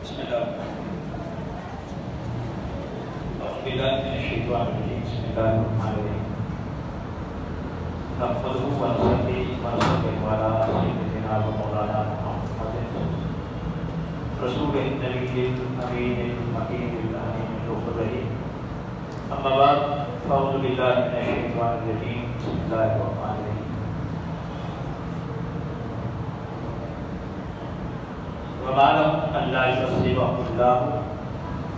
بسم اللہ من الشیطان الرجیم بسم اللہ الرحمن الرحیم نحمدہ ونصلی ونسلم علی سیدنا و مولانا محمد رسول النبی الامین المکین الامین الرحیم اما بعد فاعوذ باللہ من الشیطان الرجیم بسم اللہ الرحمن الرحیم وما لهم ألا يعذبهم الله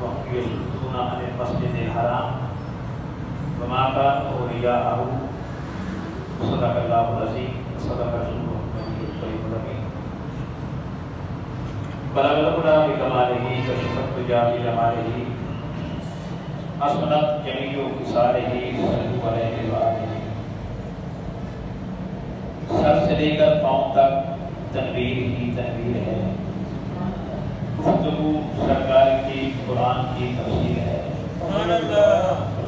وهم يصدون عن المسجد الحرام وما كانوا أولياءه صدق الله العظيم وصدق رسوله النبي الكريم الأمين بلغ العلا بكماله كشف الدجى بجماله حسنت جميع خصاله صلوا عليه وآله سر سے لے کر پاؤں تک تنویر ہی تنویر ہے، گفتگو سرکار کی قرآن کی تفسیر ہے۔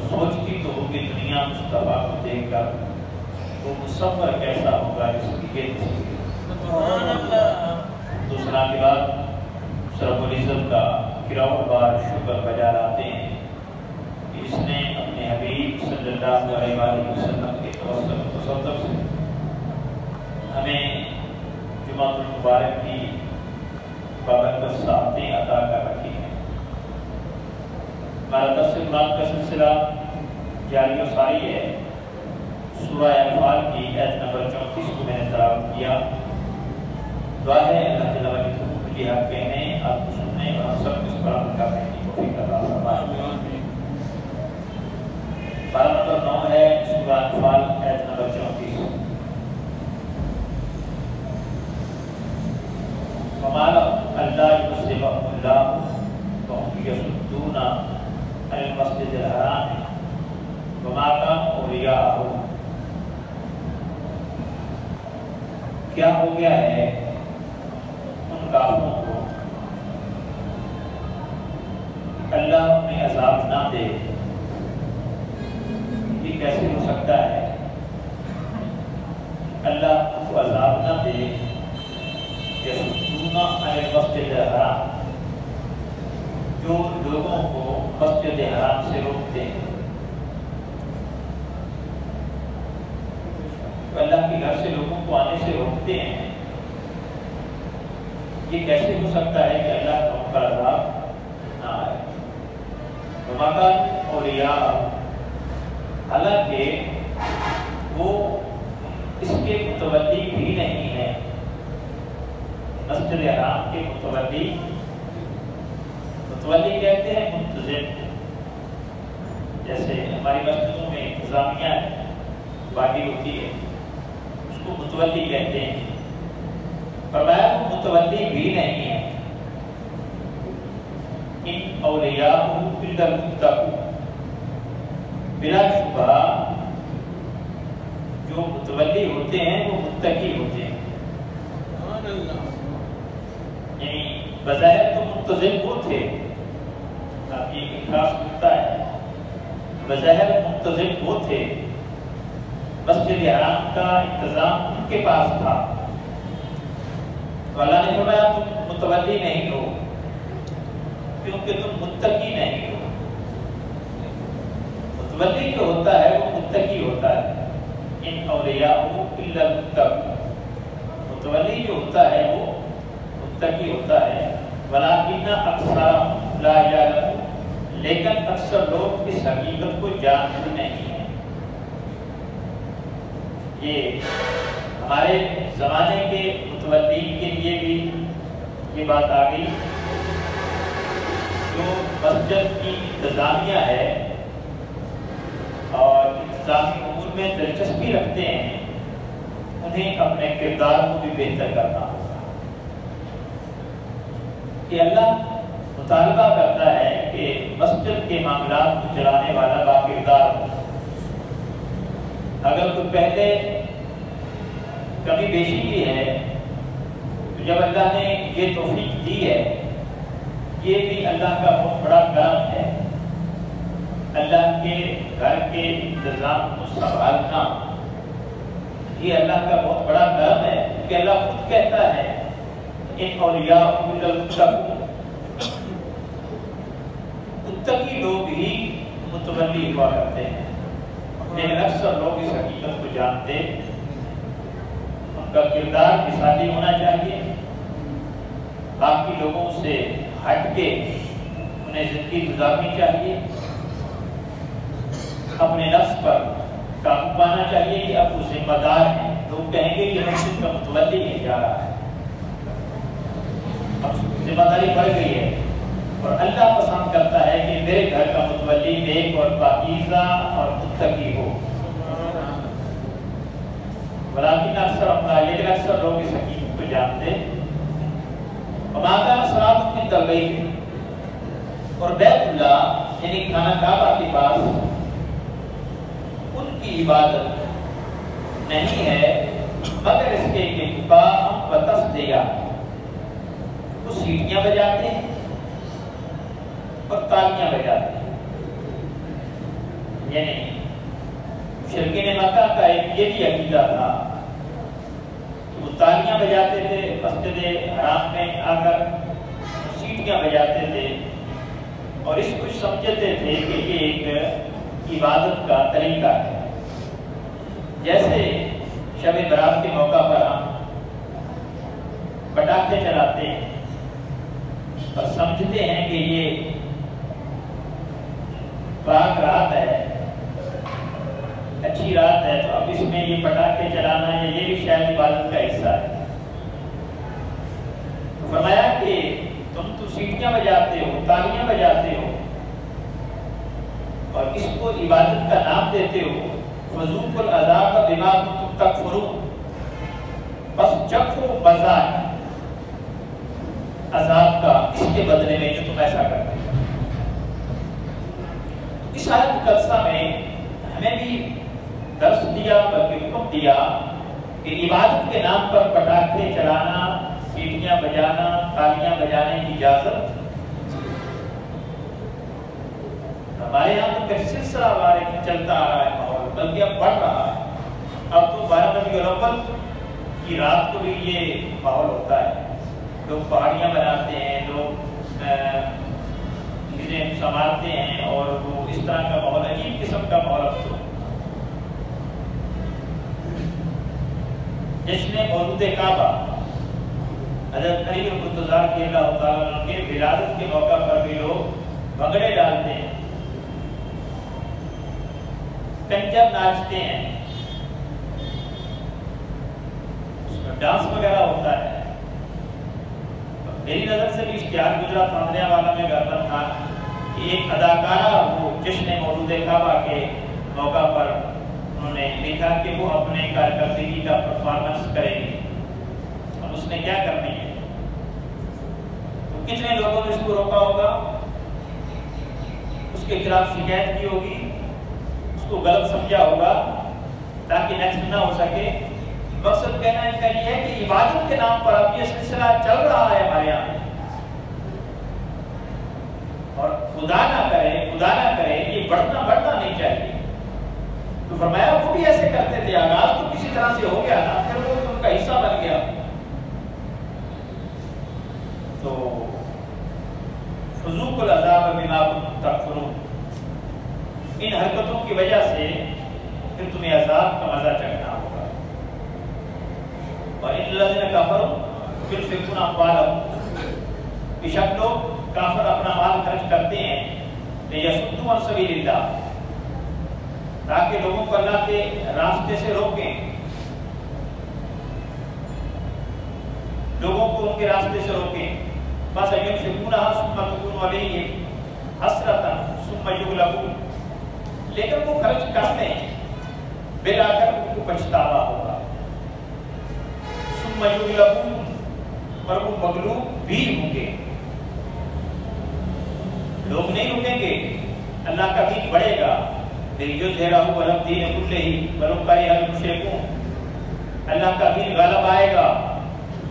سوچتی تو ہوگی دنیا مصطفیٰ کو دیکھ کر وہ مصور کیسا ہوگا اس کی یہ تصویر۔ دوسرا کی بات رب العزت کا کروڑ بار شکر بجا لاتے ہیں کہ اس نے اپنے حبیب صلی اللہ علیہ وسلم کے توسط سے ہمیں جمعۃ المبارک کی بابرکت ساعتیں عطا کر رکھی ہیں۔ ہمارا درس قرآن کا سلسلہ جاری و ساری ہے۔ سورہ انفال کی آیت نمبر 34 کو میں نے تلاوت کیا۔ دعا ہے اللہ تعالیٰ کی توفیق کی حق کہنے آپ کو سننے اور ہم سب اس پر عمل کرنے کی توفیق عطا فرمائے۔ پارہ نمبر 9 ہے سورہ انفال آیت نمبر 34۔ وما لهم ألا يعذبهم الله وهم يصدون عن المسجد الحرام وما كانوا أولياءه۔ کیا ہو گیا ہے ان کافروں کو اللہ انہیں عذاب نہ دے؟ یہ کیسے ہو سکتا ہے اللہ ان کو عذاب نہ دے؟ مسجد الحرام، جو لوگوں کو مسجد حرام سے روکتے ہیں، اللہ کے گھر سے لوگوں کو آنے سے روکتے ہیں، یہ کیسے ہو سکتا ہے کہ اللہ کا ان پر عذاب نہ آئے؟ وما كانوا أولياءه، حالانکہ وہ اس کے متولی بھی نہیں ہے۔ مسجد حرام کے متولی کہتے ہیں منتظم، جیسے ہماری مسجدوں میں انتظامیہ باقی ہوتی ہے اس کو متولی کہتے ہیں۔ فرمایا وہ متولی بھی نہیں ہے۔ ان اولیاء الا المتقون، بلا شبہ جو متولی ہوتے ہیں وہ متقی ہوتے ہیں۔ یعنی بظاہر تو منتظم وہ تھے، آپ یہ خاص نکتہ ہے، بظاہر منتظم وہ تھے، مسجد حرام کا انتظام ان کے پاس تھا، تو اللہ نے فرمایا تم متولی نہیں ہو کیونکہ تم متقی نہیں ہو۔ متولی جو ہوتا ہے وہ متقی ہوتا ہے۔ ان اولیاء الا المتقون، متولی جو ہوتا ہے وہ متقی ہوتا ہے۔ ولیکن اکثر لا یعلمون، لیکن اکثر لوگ اس حقیقت کو جانتے نہیں ہیں۔ یہ ہمارے زمانے کے متولین کے لیے بھی یہ بات آ گئی، جو مسجد کی انتظامیہ ہے اور انتظامی امور میں دلچسپی رکھتے ہیں، انہیں اپنے کردار کو بھی بہتر کرنا ہوگا کہ اللہ مطالبہ کرتا ہے کہ مسجد کے معاملات کو چلانے والا باکردار ہو۔ اگر کوئی پہلے کمی بیشی بھی ہے تو جب اللہ نے یہ توفیق دی ہے، یہ بھی اللہ کا بہت بڑا کرم ہے۔ اللہ کے گھر کے انتظام کو سنبھالنا یہ اللہ کا بہت بڑا کرم ہے، کہ اللہ خود کہتا ہے ان اولیاء المتقون، متقی لوگ ہی متولی ہوا کرتے ہیں، لیکن اکثر لوگ اس حقیقت کو جانتے، ان کا کردار مثالی ہونا چاہیے، باقی لوگوں سے ہٹ کے انہیں زندگی گزارنی چاہیے، اپنے نفس پر قابو پانا چاہیے کہ اب وہ ذمہ دار ہیں۔ لوگ کہیں گے یہ مسجد کا متولی نہیں جا رہا ہے، اب ذمہ داری بڑھ گئی ہے، اور اللہ پسند کرتا ہے کہ میرے گھر کا متولی نیک اور پاکیزہ اور متقی ہو۔ لیکن اکثر لوگ اس حقیقت کو جانتے۔ وما كان صلاتهم عند البيت، اور بیت اللہ یعنی خانہ کعبہ کے پاس ان کی عبادت نہیں ہے مگر اس کے اتباع و تصدیہ، وہ سیٹیاں بجاتے ہیں اور تالیاں بجاتے ہیں۔ یعنی مشرکین مکہ کا ایک یہ بھی عقیدہ تھا کہ وہ تالیاں بجاتے تھے، مسجد حرام میں آ کر سیٹیاں بجاتے تھے، اور اس کو سمجھتے تھے کہ یہ ایک عبادت کا طریقہ ہے۔ جیسے شب برات کے موقع پر ہم پٹاخے چلاتے ہیں اور سمجھتے ہیں کہ یہ پاک رات ہے، اچھی رات ہے، تو اب اس میں یہ پٹاخے چلانا ہے، یہ بھی شاید عبادت کا حصہ ہے۔ تو فرمایا کہ تم تو سیٹیاں بجاتے ہو، تالیاں بجاتے ہو، اور اس کو عبادت کا نام دیتے ہو، فذوقوا العذاب بما کنتم تکفرون، بس چکھو مزہ عذاب کا اس کے بدلے میں جو تم ایسا کرتے ہو۔ اس آیت مقدسہ میں ہمیں بھی درس دیا، بلکہ حکم دیا کہ عبادت کے نام پر پٹاخے چلانا، سیٹیاں بجانا، تالیاں بجانے کی اجازت ہمارے یہاں تو پھر سلسلہ وار چلتا آ رہا ہے ماحول، بلکہ اب بڑھ رہا ہے۔ اب تو 12 ربیع الاول کی رات کو بھی یہ ماحول ہوتا ہے، لوگ پہاڑیاں بناتے ہیں، لوگ چیزیں سنوارتے ہیں، اور وہ اس طرح کا ماحول، عجیب قسم کا ماحول اب تو۔ جشن مولود کعبہ، حضرت علی المرتضیٰ رضی اللہ تعالیٰ عنہ کے ولادت کے موقع پر بھی لوگ بھنگڑے ڈالتے ہیں، کنجر ناچتے ہیں، اس میں ڈانس وغیرہ ہوتا ہے۔ میری نظر سے بھی اشتہار گزرا تھانیہ والا میں گھر پر تھا کہ ایک اداکارہ وہ جشن مولود کعبہ کے موقع پر انہوں نے لکھا کہ وہ اپنے کارکردگی کا پرفارمنس کرے گی، اب اس نے کیا کرنی ہے؟ تو کتنے لوگوں نے اس کو روکا ہوگا، اس کے خلاف شکایت کی ہوگی، اس کو غلط سمجھا ہوگا تاکہ نیکسٹ نہ ہو سکے۔ مقصد کہنا ان کا یہ ہے کہ عبادت کے نام پر اب یہ سلسلہ چل رہا ہے ہمارے یہاں، اور خدا نہ کرے یہ بڑھنا نہیں چاہیے۔ تو فرمایا وہ بھی ایسے کرتے تھے، آغاز تو کسی طرح سے ہو گیا نا، پھر وہ ان کا حصہ بن گیا۔ تو فذوقوا العذاب بما کنتم تکفرون، ان حرکتوں کی وجہ سے پھر تمہیں عذاب کا مزہ چکھنا ہوگا۔ وَإِنَّ الَّذِينَ كَفَرُوا يُنْفِقُونَ أَمْوَالَهُمْ، بے شک لوگ کافر اپنا مال خرچ کرتے ہیں لِيَصُدُّوا عَنْ سَبِيلِ اللَّهِ، تاکہ لوگوں کو اللہ کے راستے سے روکیں، لوگوں کو ان کے راستے سے روکیں۔ فَسَيُنْفِقُونَهَا ثُمَّ تَكُونُ عَلَيْهِمْ حَسْرَةً ثُمَّ يُغْلَبُونَ، لیکن وہ خرچ کرتے ہیں، بلا کر ان کو پچھتاوا ہوگا۔ ثُمَّ يُغْلَبُونَ، اور وہ مغلوب بھی ہوں گے، لوگ نہیں رکیں گے، اللہ کا دین بڑھے گا۔ لِيُظْهِرَهُ عَلَى الدِّينِ كُلِّهِ وَلَوْ كَرِهَ الْمُشْرِكُونَ، اللہ کا دین غالب آئے گا،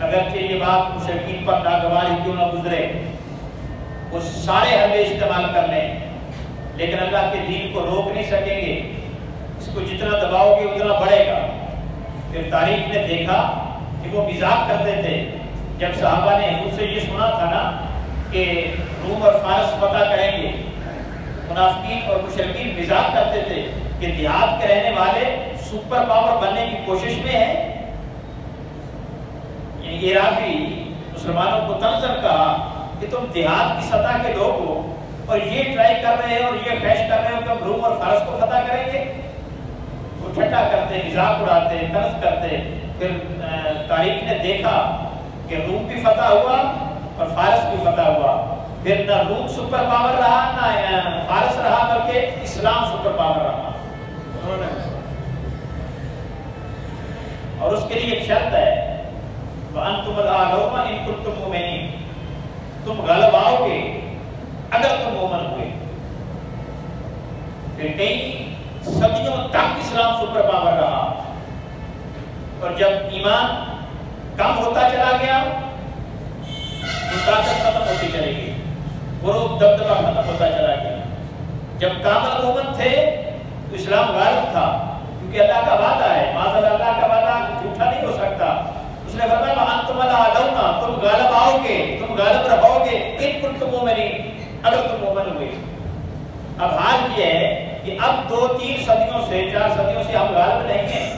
اگرچہ یہ بات مشرکین پر ناگوار ہی کیوں نہ گزرے، وہ سارے حل استعمال کر لیں، لیکن اللہ کے دین کو روک نہیں سکیں گے، اس کو جتنا دباؤ گے اتنا بڑھے گا۔ پھر تاریخ نے دیکھا کہ وہ مزاق کرتے تھے، جب صحابہ نے حضور سے یہ سنا تھا نا کہ روم اور فارس فتح کریں گے، منافقین اور مشرکین مزاح کرتے تھے کہ دیہات کے رہنے والے سپر پاور بننے کی کوشش میں ہیں. یعنی عراقی مسلمانوں کو تنظر کہا کہ تم دیہات کی سطح کے لوگ ہو اور یہ ٹرائی کر رہے ہیں اور یہ خواہش کر رہے ہو کہ ہم روم اور فارس کو فتح کریں گے. وہ ٹھٹا کرتے، مذاق اڑاتے، طنز کرتے. پھر تاریخ نے دیکھا کہ روم بھی فتح ہوا اور فارس بھی فتح ہوا. پھر نہ روم سپر پاور رہا نہ فارس رہا، بلکہ اسلام سپر پاور رہا. اور اس کے لیے ایک شرط ہے، وَأَنْتُمُ الْأَعْلَوْنَ إِن كُنتُم مُؤْمِنِينَ. تم غالب آؤ گے اگر تم مومن ہوئے. پھر کئی صدیوں تک اسلام سپر پاور رہا، اور جب ایمان کم ہوتا چلا گیا تو طاقت ختم ہوتی چلی گئی، غروب دبدبہ ختم ہوتا چلا گیا. جب کامل مومن تھے تو اسلام غالب تھا، کیونکہ اللہ کا وعدہ ہے، معاذ اللہ کا وعدہ جھوٹا نہیں ہو سکتا. اس نے فرمایا وَأَنْتُمُ الْأَعْلَوْنَ، تم غالب آؤ گے، تم غالب رہو گے إِن كُنتُم مُؤْمِنِينَ، اگر تم مومن ہوئے. اب حال یہ ہے کہ اب 2-3 صدیوں سے 4 صدیوں سے ہم غالب نہیں ہیں،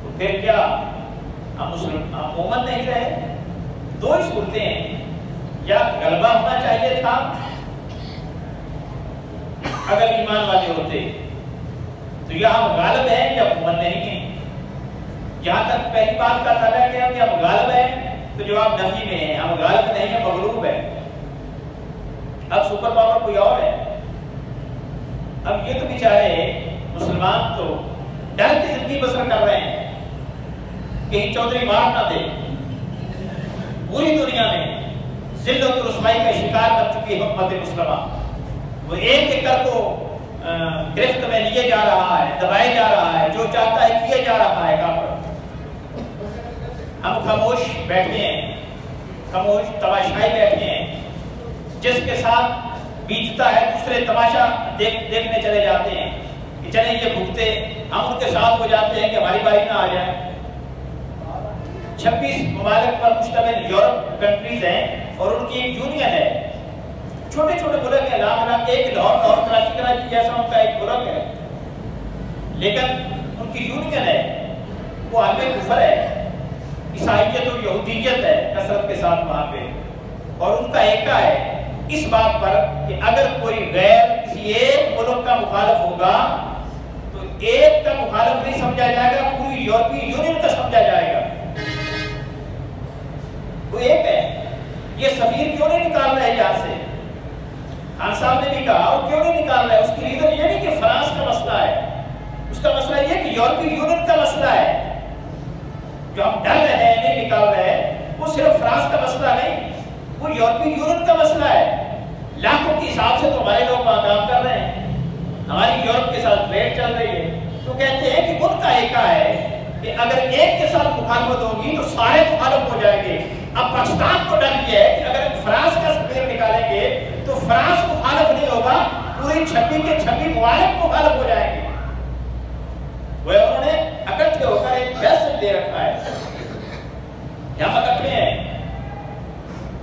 تو پھر کیا ہم مومن نہیں رہے؟ 2 ہی صورتیں ہیں، یا غلبہ ہونا چاہیے تھا اگر ایمان والے ہوتے، تو یا ہم غالب ہیں یا مومن نہیں ہیں. جہاں تک پہلی بات کا تعلق ہے کہ ہم غالب ہیں تو جواب نفی میں ہے، ہم غالب نہیں ہیں، مغلوب ہے. اب سپر پاور کوئی اور ہے. اب یہ تو بیچارے مسلمان تو ڈر کی زندگی بسر کر رہے ہیں، کہیں چودھری مار نہ دے. پوری دنیا میں ذلت و رسوائی کا شکار بن چکی ہے امت مسلمہ. وہ ایک ایکڑ کو گرفت میں لیے جا رہا ہے، دبائے جا رہا ہے، جو چاہتا ہے کیے جا رہا ہے کافر. ہم خاموش بیٹھے ہیں، خاموش تماشائی بیٹھے ہیں. جس کے ساتھ بیتتا ہے دوسرے تماشا دیکھنے چلے جاتے ہیں کہ چلیں یہ بھگتے، ہم ان کے ساتھ ہو جاتے ہیں کہ ہماری باری نہ آ جائے. 26 ممالک پر مشتمل یورپ کنٹریز ہیں اور ان کی ایک یونین ہے. چھوٹے چھوٹے ملک ہیں، لاکھ ایک لاہور کراچی جیسا ان کا ایک ملک ہے، لیکن ان کی یونین ہے. وہ عالم کفر ہے، عیسائیت اور یہودیت ہے کثرت کے ساتھ وہاں پہ. اور ان کا ایکا ہے اس بات پر کہ اگر کوئی غیر کسی ایک ملک کا مخالف ہوگا تو ایک کا مخالف نہیں سمجھا جائے گا، پوری یورپی یونین کا سمجھا جائے گا. وہ ایک ہے. یہ سفیر کیوں نہیں نکال رہے یہاں سے؟ خان صاحب نے بھی کہا، اور کیوں نہیں نکال رہے؟ اس کی ریزن یہ نہیں کہ فرانس کا مسئلہ ہے، اس کا مسئلہ یہ کہ یورپی یونین کا مسئلہ ہے. جو ہم ڈر رہے ہیں نہیں نکال رہے، وہ صرف فرانس کا مسئلہ نہیں، وہ یورپی یونین کا مسئلہ ہے. لاکھوں کے حساب سے تو ہمارے لوگ وہاں کام کر رہے ہیں، ہماری یورپ کے ساتھ ٹریڈ چل رہی ہے. تو کہتے ہیں کہ ان کا ایکا ہے کہ اگر ایک کے ساتھ مخالفت ہوگی تو سارے مخالف ہو جائیں گے. اب پاکستان کو ڈر یہ ہے کہ اگر فرانس کا سفیر نکالیں گے تو فرانس مخالف نہیں ہوگا، پوری 26 کے 26 ممالک مخالف ہو جائیں گے. وہ انہوں نے اکٹھے ہو کر ایک میسج دے رکھا ہے، یہاں اکٹھے ہیں،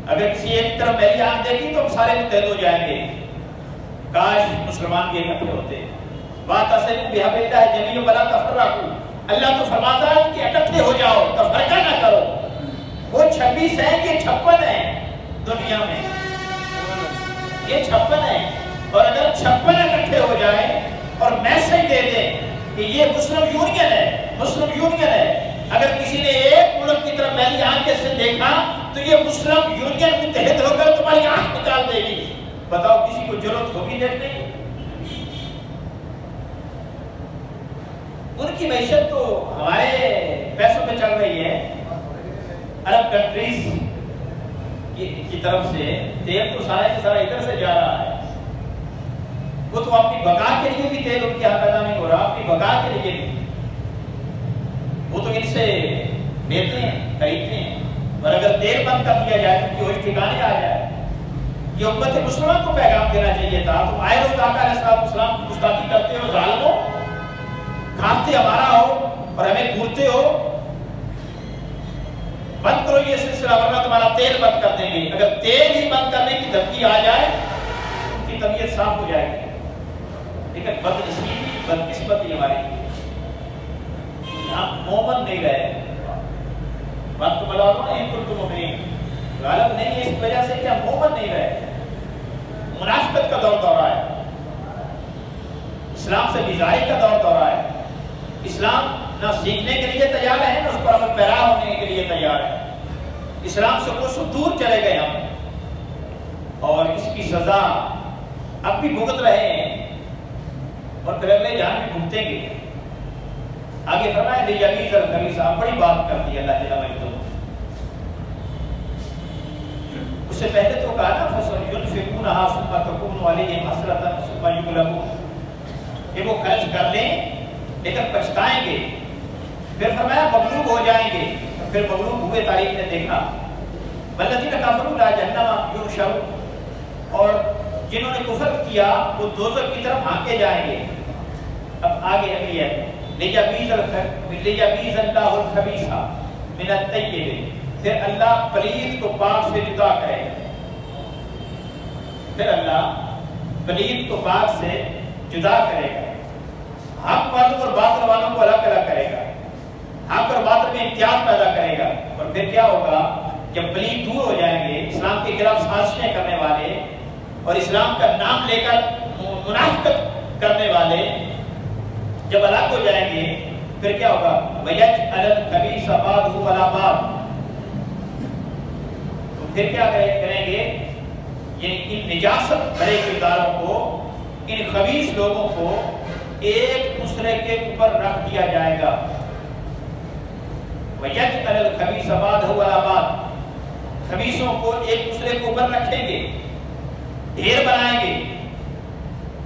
اگر کسی ایک طرف میری آنکھ دیکھی تو ہم سارے متحد ہو جائیں گے. کاش مسلمان بھی اکٹھے ہوتے. وَاعْتَصِمُوا بِحَبْلِ اللَّهِ جَمِيعًا وَلَا تَفَرَّقُوا. اللہ تو فرماتا ہے کہ اکٹھے ہو جاؤ، تفرقہ نہ کرو. وہ 26 ہیں، یہ 56 ہیں دنیا میں، یہ 56 ہیں. اور اگر 56 اکٹھے ہو جائیں اور میسج دے دیں کہ یہ مسلم یونین ہے، مسلم یونین ہے، اگر کسی نے ایک ملک کی طرف میری آنکھ سے دیکھا تو یہ مسلم یونین متحد ہو کر تمہاری آنکھ نکال دے گی. بتاؤ کسی کو ضرورت ہوگی دیکھنے کی؟ ان کی معیشت تو ہمارے پیسوں پہ چل رہی ہے. عرب کنٹریز کی طرف سے تیل تو سارا کے سارا ادھر سے جا رہا ہے. وہ تو اپنی بقا کے لیے بھی تیل ان کے یہاں پیدا نہیں ہو رہا، اپنی بقا کے لیے بھی وہ تو ان سے لیتے ہیں، خریدتے ہیں. اور اگر تیل بند کر دیا جائے تو ان کی ہوش ٹھکانے آ جائے. یہ امت مسلمہ کو پیغام دینا چاہیے تھا. تم آئے روز آقا علیہ السلام کی گستاخی کرتے ہو، ظالموں، کھاتے ہمارا ہو اور ہمیں گھورتے ہو. بند کرو یہ سلسلہ ورنہ تمہارا تیل بند کر دیں گے. اگر تیل ہی بند کرنے کی دھمکی آ جائے، ان کی کی طبیعت صاف ہو جائے گی. لیکن بدنصیبی بدقسمتی ہماری, ہم مومن نہیں رہے. بات تو بلا رہا ہوں ان کو غالب نہیں ہے اس وجہ سے کہ ہم مومن نہیں رہے. منافقت کا دور دورہ ہے, اسلام سے بیزاری کا دور دورہ ہے. اسلام نہ سیکھنے کے لیے تیار ہے نہ اس پر عمل پیرا ہونے کے لیے تیار ہے. اسلام سے کوسوں دور چلے گئے ہم, اور اس کی سزا اب بھی بھگت رہے ہیں اور پھر اگلے جان بھی بھگتیں گے. آگے فرمایا لیمیز الخبیث, بڑی بات کر دی اللہ جل وعلا. اس سے پہلے تو کہا نا فَسَيُنْفِقُونَهَا ثُمَّ تَكُونُ عَلَيْهِمْ حَسْرَةً ثُمَّ يُغْلَبُونَ, کہ وہ خرچ کر لیں لیکن پچھتائیں گے. پھر فرمایا مغلوب ہو جائیں گے, پھر مغلوب ہوئے تاریخ نے دیکھا. وَالَّذِينَ كَفَرُوا إِلَىٰ جَهَنَّمَ يُحْشَرُونَ, اور جنہوں نے کفر کیا وہ دوزخ کی طرف ہانکے جائیں گے. اب آگے اگلی ہے لیمیز اللہ الخبیث من الطیب, پھر اللہ پلید کو پاک سے جدا کرے گا. پھر اللہ پلید کو پاک سے جدا کرے گا. حق والوں اور باطل والوں کو الگ الگ کرے گا. حق اور باطل میں امتیاز پیدا کرے گا. اور پھر کیا ہوگا جب پلید دور ہو جائیں گے, اسلام کے خلاف سازشیں کرنے والے اور اسلام کا نام لے کر منافقت کرنے والے جب الگ ہو جائیں گے, پھر کیا ہوگا وَيَجْعَلَ الْخَبِيثَ بَعْضُهُ عَلَىٰ بَعْضٍ, پھر کیا کریں گے, یعنی ان نجاست بھرے کرداروں کو, ان خبیث لوگوں کو ایک دوسرے کے اوپر رکھ دیا جائے گا. وَيَجْعَلَ الْخَبِيثَ بَعْضُهُ عَلَىٰ بَعْضٍ, خبیثوں کو ایک دوسرے کے اوپر رکھیں گے, ڈھیر بنائیں گے,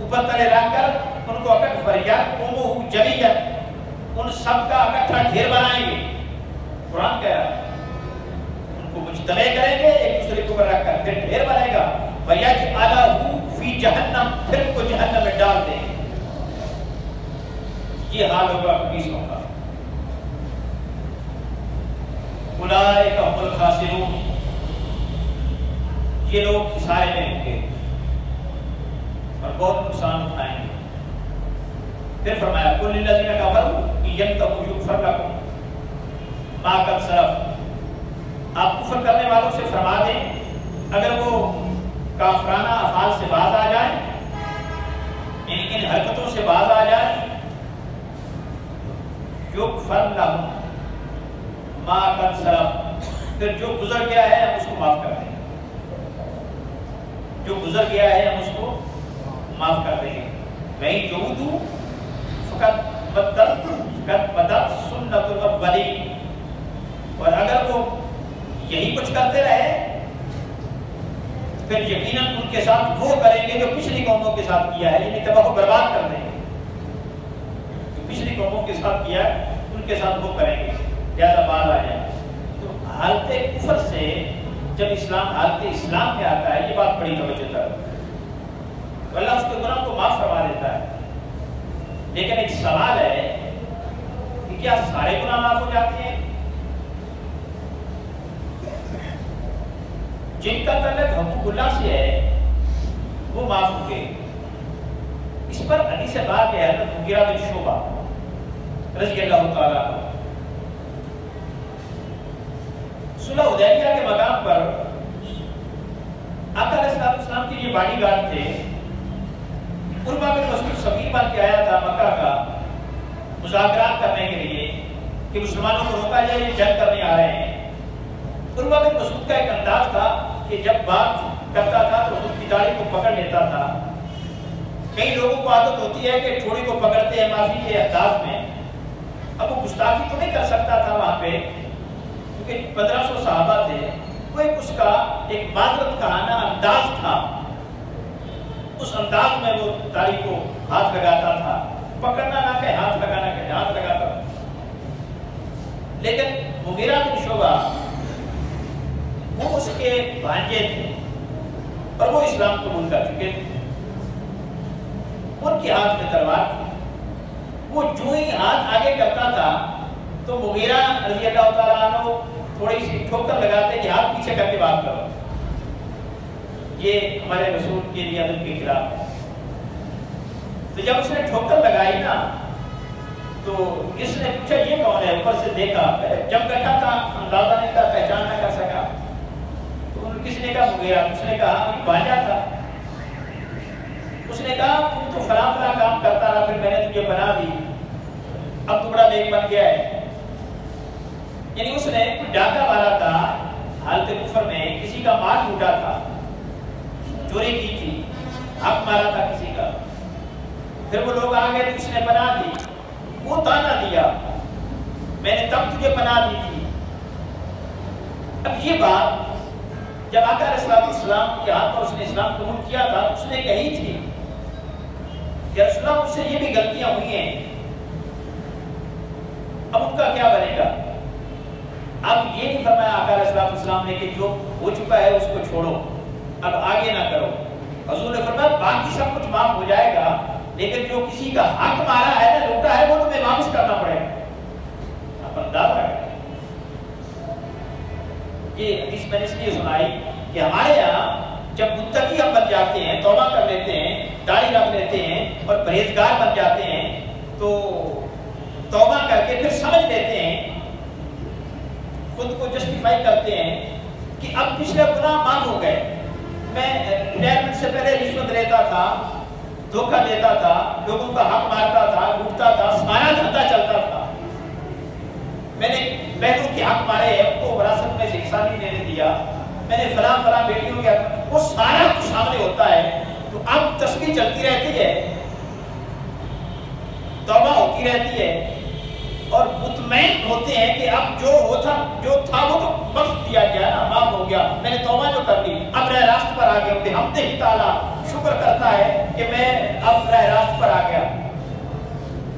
اوپر تلے رکھ کر ان کو اکٹھ فَرْيَقُومُهُ جَمِيعًا, ان سب کا اکٹھا ڈھیر بنائیں گے. قرآن کہہ رہا ہے ان کو مجتمع کریں گے ایک دوسرے کے اوپر رکھ کر, پھر ڈھیر بنائے گا. فَيَجْعَلَهُ فِي جَهَنَّمَ, پھر ان کو جہنم میں ڈال دیں گے. یہ حال ہوگا خبیثوں کا. اولئک هم الخاسرون, یہ لوگ خسارے میں ہوں گے اور بہت نقصان اٹھائیں گے. پھر فرمایا قُلْ لِلَّذِينَ كَفَرُوا إِن يَنْتَهُوا يُغْفَرْ لَهُم مَا قَدْ سَلَفَ, آپ کفر کرنے والوں سے فرما دیں اگر وہ کافرانہ افعال سے باز آ جائیں, ان حرکتوں سے باز آ جائیں, يُغْفَرْ لَهُم مَا قَدْ سَلَفَ, پھر جو گزر گیا ہے ہم اس کو معاف کر دیں گے. جو گزر گیا ہے ہم اس کو معاف کر دیں گے. وَإِن يَعُودُوا فَقَدْ بَدَتْ سُنَّتُ الْأَوَّلِينَ, اور اگر وہ یہی کچھ کرتے رہے پھر یقیناً ان کے ساتھ وہ کریں گے جو پچھلی قوموں کے ساتھ کیا ہے, یعنی تباہ و برباد کر دیں گے. جو پچھلی قوموں کے ساتھ کیا ہے ان کے ساتھ وہ کریں گے, لہذا باز آ جائیں. تو حالت کفر سے جب اسلام حالت اسلام میں آتا ہے, یہ بات بڑی توجہ ہے, تو اللہ اس کے گناہ کو معاف فرما دیتا ہے. لیکن ایک سوال ہے کہ کیا سارے گناہ معاف ہو جاتے ہیں؟ جن کا تعلق حقوق اللہ سے ہے وہ معاف ہوں گے. اس پر حدیث بات ہے حضرت مغیرہ بن شعبہ رضی اللہ تعالیٰ عنہ, صلح حدیبیہ کے مقام پر آقا علیہ السلام کے لیے باڈی گارڈ تھے. عروہ بن مسعود سفیر بن کے آیا تھا مکہ کا مذاکرات کرنے کے لیے کہ مسلمانوں کو روکا جائے, یہ جنگ کرنے آ رہے ہیں. عروہ بن مسعود کا ایک انداز تھا کہ جب بات کرتا تھا تو خود کی داڑھی کو پکڑ لیتا تھا. کئی لوگوں کو عادت ہوتی ہے کہ تھوڑی کو پکڑتے ہیں معافی کے انداز میں. اب وہ گستاخی تو نہیں کر سکتا تھا وہاں پہ کیونکہ 1500 صحابہ تھے. وہ ایک اس کا ایک معذرت کہانا انداز تھا, اس انداز میں وہ داڑھی کو ہاتھ لگاتا تھا. پکڑنا نہ کہ ہاتھ لگانا کہ ہاتھ لگاتا تھا. لیکن مغیرہ بن شعبہ وہ اس کے بھانجے تھے اور وہ اسلام قبول کر چکے تھے. ان کے ہاتھ میں تلوار تھی. وہ جو ہی ہاتھ آگے کرتا تھا تو مغیرہ رضی اللہ تعالیٰ عنہ تھوڑی سی ٹھوکر لگاتے کہ ہاتھ پیچھے کر کے بات کرو. یہ ہمارے رسول کے لیے ادب کے خلاف ہے۔ تو جب اس نے ٹھوکر لگائی نا تو اس نے پوچھا یہ کون ہے، اوپر سے دیکھا، جب بیٹھا تھا اندازہ نہیں تھا، پہچان نہ کر سکا۔ تو کسی نے کہا مغیرہ، اس نے کہا بھانجا تھا۔ اس نے کہا تم تو فلاں فلاں کام کرتا رہا، پھر میں نے تجھے بنا دی، اب تو بڑا نیک بن گیا ہے۔ یعنی اس نے کوئی ڈاکہ مارا تھا حالت کفر میں، کسی کا مال لوٹا تھا، چوری کی تھی، حق مارا تھا کسی کا، پھر وہ لوگ آ گئے تو اس نے بنا دی، وہ تانا دیا میں نے تب تجھے بنا دی تھی۔ اب یہ بات جب آقا علیہ السلام کے ہاتھ پر اس نے اسلام قبول کیا تھا تو اس نے کہی تھی کہ رسول اللہ مجھ سے یہ بھی غلطیاں ہوئی ہیں، اب ان کا کیا بنے گا؟ اب یہ نہیں فرمایا آقا علیہ السلام نے کہ جو ہو چکا ہے اس کو چھوڑو، اب آگے نہ کرو۔ حضور نے فرمایا باقی سب کچھ معاف ہو جائے گا، لیکن جو کسی کا حق مارا ہے نا، لوٹا ہے، وہ تمہیں واپس کرنا پڑے گا۔ اب اندازہ ہے یہ حدیث میں نے اس لیے سنائی کہ ہمارے یہاں جب متقی ہم بن جاتے ہیں، توبہ کر لیتے ہیں، داڑھی رکھ لیتے ہیں اور پرہیزگار بن جاتے ہیں، تو توبہ کر کے پھر سمجھ لیتے ہیں، خود کو جسٹیفائی کرتے ہیں کہ اب پچھلے گناہ معاف ہو گئے۔ میں ریٹائرمنٹ سے پہلے رشوت لیتا تھا، دھوکہ دیتا تھا، لوگوں کا حق مارتا تھا، لوٹتا تھا، سارا دھندا چلتا تھا، میں نے بہنوں کے حق مارے ہیں، ان کو وراثت میں سے حصہ نہیں دینے دیا، میں نے فلاں فلاں بیٹیوں کے حق، وہ سارا کچھ سامنے ہوتا ہے۔ تو اب تسبیح چلتی رہتی ہے، توبہ ہوتی رہتی ہے اور مطمئن ہوتے ہیں کہ اب جو تھا وہ تو بخش دیا گیا نا، معاف ہو گیا، میں نے توبہ جو کر لی، اب راہ راست پر آ گیا۔ بحمدہ تعالیٰ شکر کرتا ہے کہ میں اب راہ راست پر آ گیا۔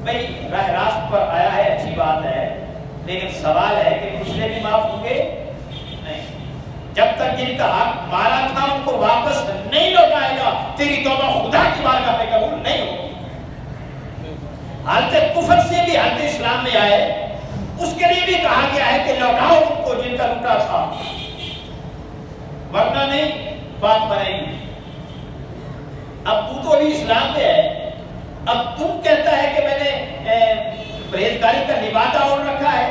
بھئی راہ راست پر آیا ہے، اچھی بات ہے، لیکن سوال ہے کہ پچھلے بھی معاف ہوں گے؟ نہیں، جب تک جن کا حق مارا تھا ان کو واپس نہیں لوٹائے گا، تیری توبہ خدا کی بارگاہ میں قبول نہیں ہوگی۔ حالت کفر سے بھی حالت اسلام میں آئے، اس کے لیے بھی کہا گیا ہے کہ لوٹاؤ ان کو جن کا لوٹا تھا، ورنہ نہیں بات بنے گی۔ اب تو ابھی اسلام میں ہے، اب تم کہتا ہے کہ میں نے پرہیزگاری کا لبادہ اور رکھا ہے،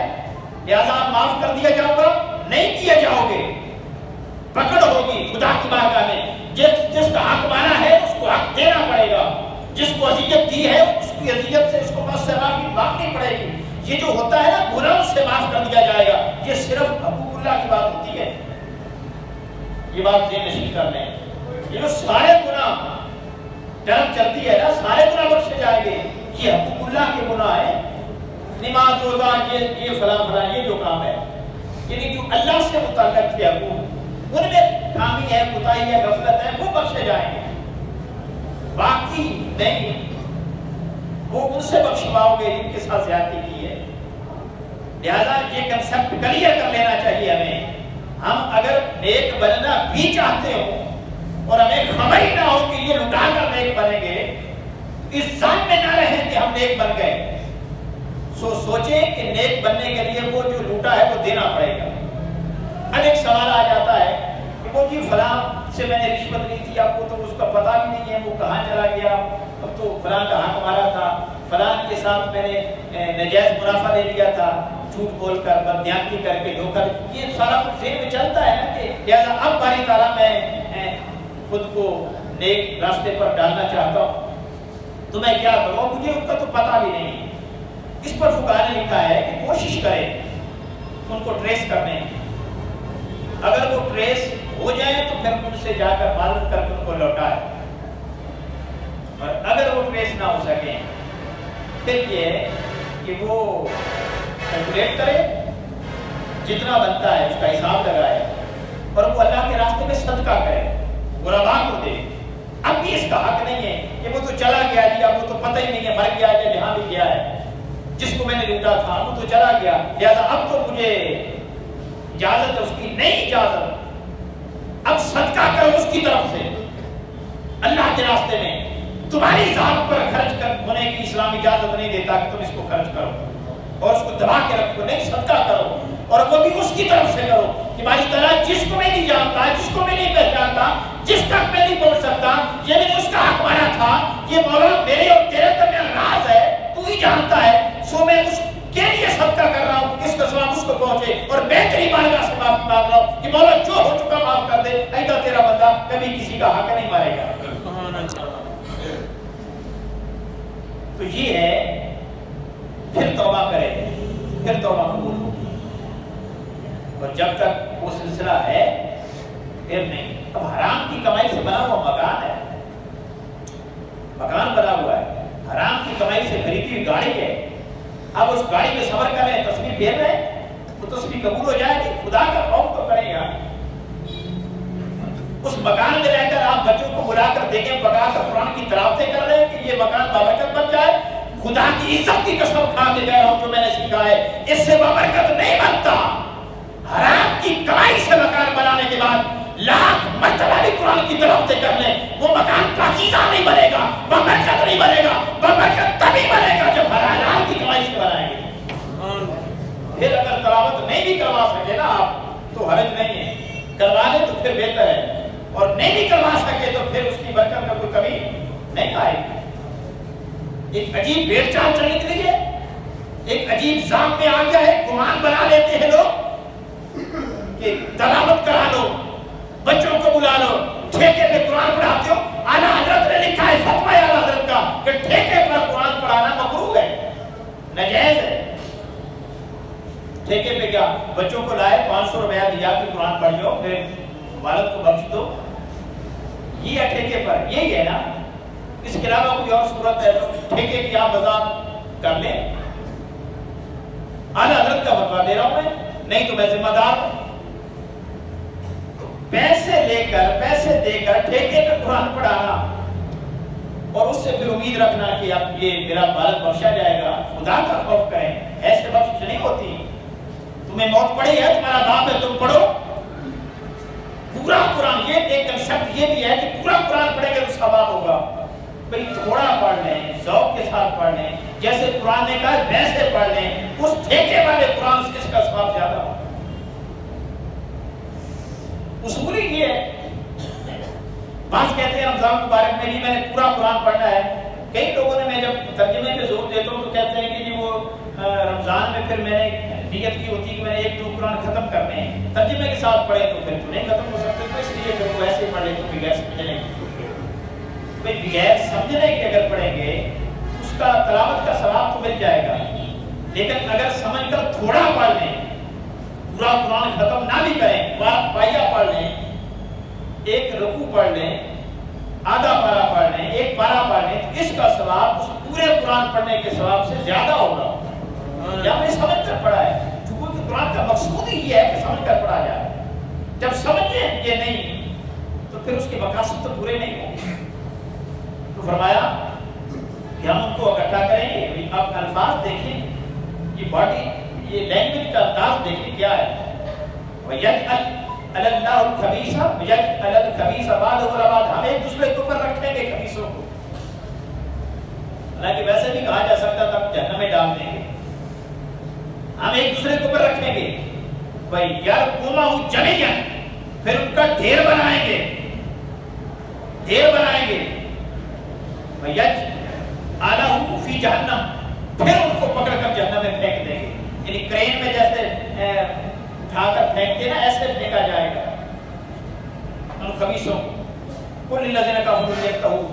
لہذا آپ معاف کر دیا جاؤ گا، نہیں کیا جاؤ گے، پکڑ ہوگی خدا کی بارگاہ میں۔ جس کا حق مانا ہے اس کو حق دینا پڑے گا، جس کو اذیت دی ہے اس کی اذیت سے اس کو بس معافی مانگنی پڑے گی۔ یہ جو ہوتا ہے نا گناہ سے معاف کر دیا جائے گا، یہ صرف حقوق اللہ کی بات ہوتی ہے۔ یہ بات ذہن نشین کر لیں، یہ جو سارے گناہ ٹرم چلتی ہے نا، سارے گناہ بخشے جائیں گے، یہ حقوق اللہ کے گناہ ہیں، نماز روزہ یہ فلاں فلاں یہ جو کام ہے، یعنی جو اللہ سے متعلق تھے حقوق، ان میں خامی ہے، کوتاہی ہے، غفلت ہے، وہ بخشے جائیں گے، باقی نہیں، وہ ان سے بخشواؤ گے جن کے ساتھ زیادتی کی ہے۔ لہذا یہ کنسپٹ کلیئر کر لینا چاہیے ہمیں۔ ہم اگر نیک بننا بھی چاہتے ہوں اور ہمیں خبر ہی نہ ہو کہ یہ لٹا کر نیک بنیں گے، اس ذات میں نہ رہیں کہ ہم نیک بن گئے، سوچیں کہ نیک بننے کے لیے وہ جو لوٹا ہے وہ دینا پڑے گا۔ اب ایک سوال آ جاتا ہے کہ وہ جی فلاں سے میں نے رشوت لی تھی، آپ کو تو اس کا پتہ بھی نہیں ہے وہ کہاں چلا گیا، اب تو فلاں کا حق مارا تھا، فلاں کے ساتھ میں نے ناجائز منافع لے لیا تھا، جھوٹ بول کر، بددیانتی کر کے، دھوکہ، یہ سارا کچھ ذہن میں چلتا ہے نا کہ لہٰذا اب باری تعالیٰ میں خود کو نیک راستے پر ڈالنا چاہتا ہوں، تو میں کیا کروں؟ مجھے ان کا تو پتہ بھی نہیں۔ اس پر فقہاء نے لکھا ہے کہ کوشش کریں ان کو ٹریس کرنے کی، اگر وہ ٹریس ہو جائیں تو پھر ان سے جا کر معذرت کر کے ان کو لوٹائے، اور اگر وہ ٹریس نہ ہو سکیں پھر یہ کہ وہ کیلکولیٹ کرے، جتنا بنتا ہے اس کا حساب لگائے، اور وہ اللہ کے راستے میں صدقہ کرے، غرباء کو دے۔ اب بھی اس کا حق نہیں ہے کہ وہ تو چلا گیا جی، اب وہ تو پتہ ہی نہیں ہے، مر گیا ہے جہاں بھی گیا ہے، جس کو میں نے لوٹا تھا وہ تو چلا گیا، لہذا اب تو مجھے اجازت ہے اس کی نہیں اجازت، اب صدقہ کرو اس کی طرف سے اللہ کے راستے میں، تمہاری ذات پر خرچ ہونے کی اسلام اجازت نہیں دیتا کہ تم اس کو خرچ کرو اور اس کو دبا کے رکھو، نہیں، صدقہ کرو۔ اور وہ بھی اس کی طرف سے کرو کہ باری تعالیٰ جس کو میں نہیں جانتا، جس کو میں نہیں پہچانتا، جس تک میں نہیں پہنچ سکتا، یہ بھی اس کا حق بنا تھا، یہ مولا میرے اور تیرے درمیان راز ہے، تو ہی جانتا ہے، سو میں اس کے لیے صدقہ کر رہا ہوں، اس کا ثواب اس کو پہنچے، اور میں تیری بارگاہ سے معافی مانگ رہا ہوں کہ مولا جو ہو چکا معاف کر دے، ایسا تیرا بندہ کبھی کسی کا حق نہیں مارے گا۔ تو یہ ہے، پھر توبہ کرے، پھر توبہ قبول ہوگی، اور جب تک وہ سلسلہ ہے پھر نہیں۔ اب حرام کی کمائی سے بنا ہوا مکان ہے، مکان بنا ہوا ہے، حرام کی کمائی سے خریدی ہوئی گاڑی ہے، اب اس گاڑی میں سفر کر رہے ہیں، تسبیح پھیر رہے ہیں، وہ تسبیح قبول ہو جائے گی؟ خدا کا خوف تو کریں یار۔ اس مکان میں رہ کر آپ بچوں کو بلا کر دیکھیں پکا کر قرآن کی تلاوتیں کر رہے ہیں کہ یہ مکان بابرکت بن جائے؟ خدا کی عزت کی قسم کھا کے کہہ رہا ہوں جو میں نے سیکھا ہے، اس سے بابرکت نہیں بنتا۔ حرام کی کمائی سے مکان بنانے کے بعد لاکھ مرتبہ بھی قرآن کی تلاوتیں کر لیں، وہ مکان پاکیزہ نہیں بنے گا، بابرکت نہیں بنے گا۔ بابرکت تبھی بنے گا جب حلال کی کمائی سے بنائیں گے۔ پھر اگر تلاوت نہیں بھی کروا سکے نا آپ تو حرج نہیں ہے، کروا لیں تو پھر بہتر ہے، اور نہیں بھی کروا سکے تو پھر اس کی برکت میں کوئی کمی نہیں آئے گی۔ ایک عجیب بھیڑ چال چل نکلی ہے، ایک عجیب ذام میں آ گیا ہے، گمان بنا لیتے ہیں لوگ کہ تلاوت کرا لو، بچوں کو بلا لو، ٹھیکے پہ قرآن پڑھاتے ہو۔ اعلیٰ حضرت نے لکھا ہے فتویٰ اعلیٰ حضرت کا کہ ٹھیکے پر قرآن پڑھانا مکروہ ہے، ناجائز ہے۔ ٹھیکے پہ کیا بچوں کو لائے 500 روپیہ دیا کہ قرآن پڑھ جاؤ، پھر والد کو بخش دو، یہ ہے ٹھیکے پر؟ یہی ہے نا، اس کے علاوہ کوئی اور صورت ہے تو ٹھیکے کی آپ وضاحت کر لیں۔ اعلیٰ حضرت کا فتویٰ دے رہا ہوں میں، نہیں تو میں ذمہ دار ہوں۔ پیسے لے کر، پیسے دے کر ٹھیکے پہ قرآن پڑھانا اور اس سے پھر امید رکھنا کہ اب یہ میرا والد بخشا جائے گا، خدا کا خوف کریں، ایسے بخش نہیں ہوتی۔ تمہیں موت پڑی ہے، تمہارا باپ ہے، تم پڑھو پورا قرآن۔ یہ ایک کنسپٹ یہ بھی ہے کہ پورا قرآن پڑھیں گے تو ثواب ہوگا۔ بھئی تھوڑا پڑھ لیں، ذوق کے ساتھ پڑھ لیں، جیسے قرآن نے کہا ویسے پڑھ لیں، اس ٹھیکے والے قرآن سے اس کا ثواب زیادہ ہوگا۔ اصول ہی یہ ہے۔ بعض کہتے ہیں رمضان مبارک میں نہیں میں نے پورا قرآن پڑھنا ہے۔ کئی لوگوں نے، میں جب ترجمے پہ زور دیتا ہوں تو کہتے ہیں کہ جی وہ رمضان میں پھر میں نے نیت کی ہوتی ہے کہ میں نے 1-2 قرآن ختم کرنے ہیں، ترجمے کے ساتھ پڑھے تو پھر تو نہیں ختم ہو سکتے، تو اس لیے کہ وہ ایسے پڑھ لے تو بغیر سمجھنے بھئی بغیر سمجھنے کے اگر پڑھیں گے اس کا تلاوت کا ثواب تو مل جائے گا، لیکن اگر سمجھ کر تھوڑا پڑھ لیں، پورا قرآن ختم نہ بھی کریں، پائیا پڑھ لیں، ایک رکوع پڑھ لیں، آدھا پارا پڑھ لیں، ایک پارا پڑھ لیں، تو اس کا ثواب اس پورے قرآن پڑھنے کے ثواب سے زیادہ ہوگا۔ یا میں سمجھ کر پڑھا ہے، چونکہ قرآن کا مقصود ہی یہ ہے کہ سمجھ کر پڑھا جائے۔ جب سمجھیں یہ نہیں تو پھر اس کے مقاصد تو پورے نہیں ہوں گے۔ تو فرمایا کہ ہم ان کو اکٹھا کریں گے۔ آپ الفاظ دیکھیں، یہ باڈی، یہ لینگویج کا انداز دیکھیں کیا ہے۔ وَيَجْعَلْ عَلَى اللَّهُ الْخَبِيثَ وَيَجْعَلَ الْخَبِيثَ بَعْضَهُ عَلَى بَعْضٍ، ہم ایک دوسرے کے اوپر رکھیں گے خبیثوں کو۔ حالانکہ ویسے بھی کہا جا سکتا تھا جہنم میں ڈال دیں گے، ہم ایک دوسرے کے اوپر رکھیں گے۔ وَيَرْقُمَهُ جَمِيعًا، پھر ان کا ڈھیر بنائیں گے، ڈھیر بنائیں گے۔ وَيَجْعَلَهُ فِي جَهَنَّمَ، پھر ان کو پکڑ کر جہنم میں پھینک دیں گے، یعنی کرین میں جیسے اٹھا کر پھینکتے نا، ایسے پھینکا جائے گا ان خبیثوں کو۔ کل الذین کفروا یکفرون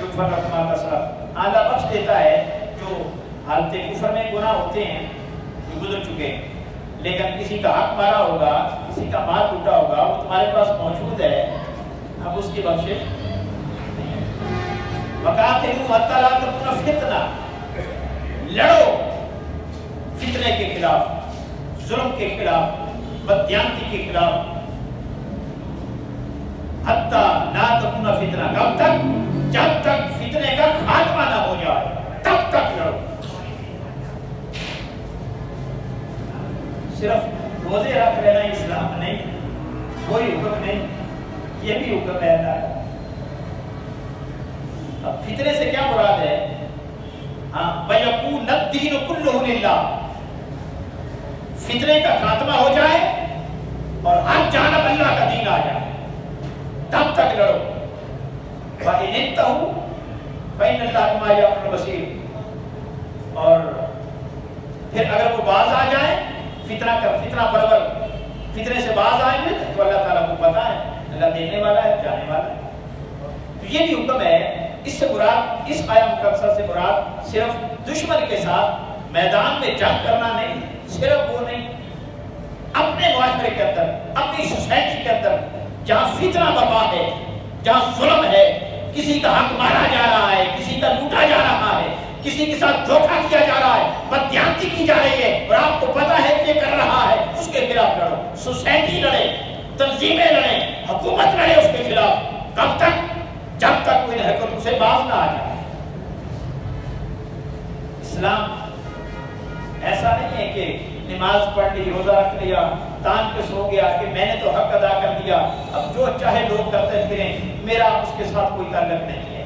یغفر لهم ما قد سلف، اعلیٰ بخش دیتا ہے جو حالت کفر میں گناہ ہوتے ہیں جو گزر چکے ہیں، لیکن کسی کا حق مارا ہوگا، کسی کا مال ٹوٹا ہوگا، وہ تمہارے پاس موجود ہے، اب اس کی بخشش نہیں۔ وَقَاتِلُوا حَتَّىٰ لَا تَكُونَ فِتْنَةٌ، لڑو فتنے کے خلاف، ظلم کے خلاف، بددیانتی کے خلاف۔ حتیٰ لا تکون فتنہ، کب تک؟ جب تک فتنے کا خاتمہ نہ ہو جائے تب تک لڑو۔ صرف روزے رکھ لینا اسلام نہیں، کوئی حکم نہیں، یہ بھی حکم ہے اللہ کا۔ اب فتنے سے کیا مراد ہے؟ ہاں، وَيَكُونَ الدِّينُ كُلُّهُ لِلَّهِ، فتنے کا خاتمہ ہو جائے اور ہر جانب اللہ کا دین آ جائے، تب تک لڑو۔ وَإِنِ انتَهُوا فَإِنَّ اللَّهَ بِمَا يَعْمَلُونَ بَصِيرٌ، اور پھر اگر وہ باز آ جائیں فتنہ پرور فتنے سے باز آئیں گے تو اللہ تعالیٰ کو پتا ہے، اللہ دیکھنے والا ہے، جانے والا ہے۔ تو یہ بھی حکم ہے۔ اس سے مراد، اس آیہ مقدسہ سے مراد صرف دشمن کے ساتھ میدان میں جنگ کرنا نہیں، صرف وہ نہیں، اپنے معاشرے کے اندر، اپنی سوسائٹی کے اندر جہاں فتنہ برپا ہے، جہاں ظلم ہے، کسی کا حق مارا جا رہا ہے، کسی کا لوٹا جا رہا ہے، کسی کے ساتھ دھوکہ کیا جا رہا ہے، بددیانتی کی جا رہی ہے اور آپ کو پتا ہے کہ یہ کر رہا ہے، اس کے خلاف لڑو۔ سوسائٹی لڑے، تنظیمیں لڑیں، حکومت لڑے اس کے خلاف۔ کب تک؟ جب تک کوئی حرکتوں سے باز نہ آ جائے۔ اسلام ایسا نہیں ہے کہ نماز پڑھ لی، روزہ رکھ لیا، تان کے سو گیا کہ میں نے تو حق ادا کر دیا، اب جو چاہے لوگ کرتے پھریں، میرا اس کے ساتھ کوئی تعلق نہیں ہے۔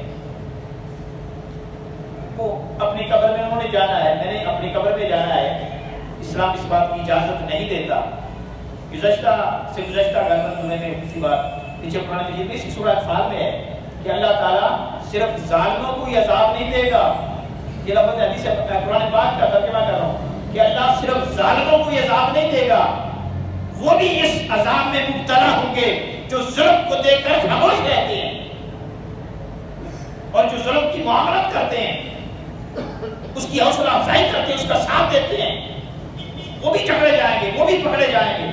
وہ اپنی قبر میں انہوں نے جانا ہے، میں نے اپنی قبر میں جانا ہے۔ اسلام اس بات کی اجازت نہیں دیتا۔ گزشتہ گھر میں کسی بات پیچھے قرآن مجید میں اسی سورہ اطفال میں ہے کہ اللہ تعالیٰ صرف ظالموں کو ہی عذاب نہیں دے گا۔ یہ لفظ حدیث قرآن پاک کا ترجمہ کر رہا ہوں کہ اللہ صرف ظالموں کو ہی عذاب نہیں دے گا، وہ بھی اس عذاب میں مبتلا ہوں گے جو ظلم کو دیکھ کر خاموش رہتے ہیں اور جو ظلم کی معاملت کرتے ہیں، اس کی حوصلہ افزائی کرتے ہیں، اس کا ساتھ دیتے ہیں، وہ بھی پکڑے جائیں گے، وہ بھی پکڑے جائیں گے۔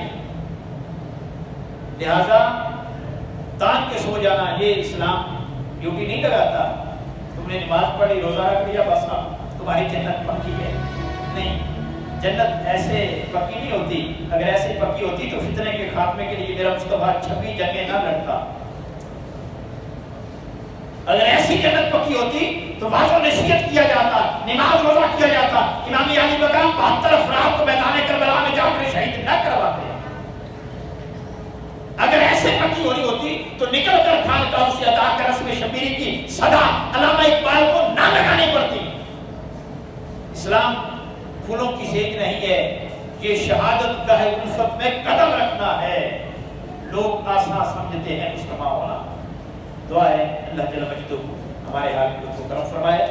لہذا تان کے سو جانا یہ اسلام ڈیوٹی نہیں لگاتا۔ تم نے نماز پڑھی، روزہ رکھ لیا، بس تمہاری جنت پکی ہے، نہیں، جنت ایسے پکی نہیں ہوتی۔ اگر ایسے پکی ہوتی تو فتنے کے خاتمے کے لیے میرا مصطفیٰ 26 جنگیں نہ لڑتا۔ اگر ایسی جنت پکی ہوتی تو واضح نصیحت کیا جاتا، نماز روزہ کیا جاتا، امام علی مقام 72 افراد کو میدان کربلا میں جا کر شہید نہ کرواتے۔ اگر ایسے پکی ہو رہی ہوتی تو نکل کر خانقاہوں سے ادا کر رسم شبیری کی صدا علامہ اقبال کو نہ لگانی پڑتی۔ اسلام پھولوں کی سیک نہیں ہے، یہ شہادت کا الفت میں قدم رکھنا ہے۔ لوگ آسان سمجھتے ہیں مسلمان ہونا۔ دعا ہے اللہ جل مجدہ ہمارے حال کو کرم فرمائے۔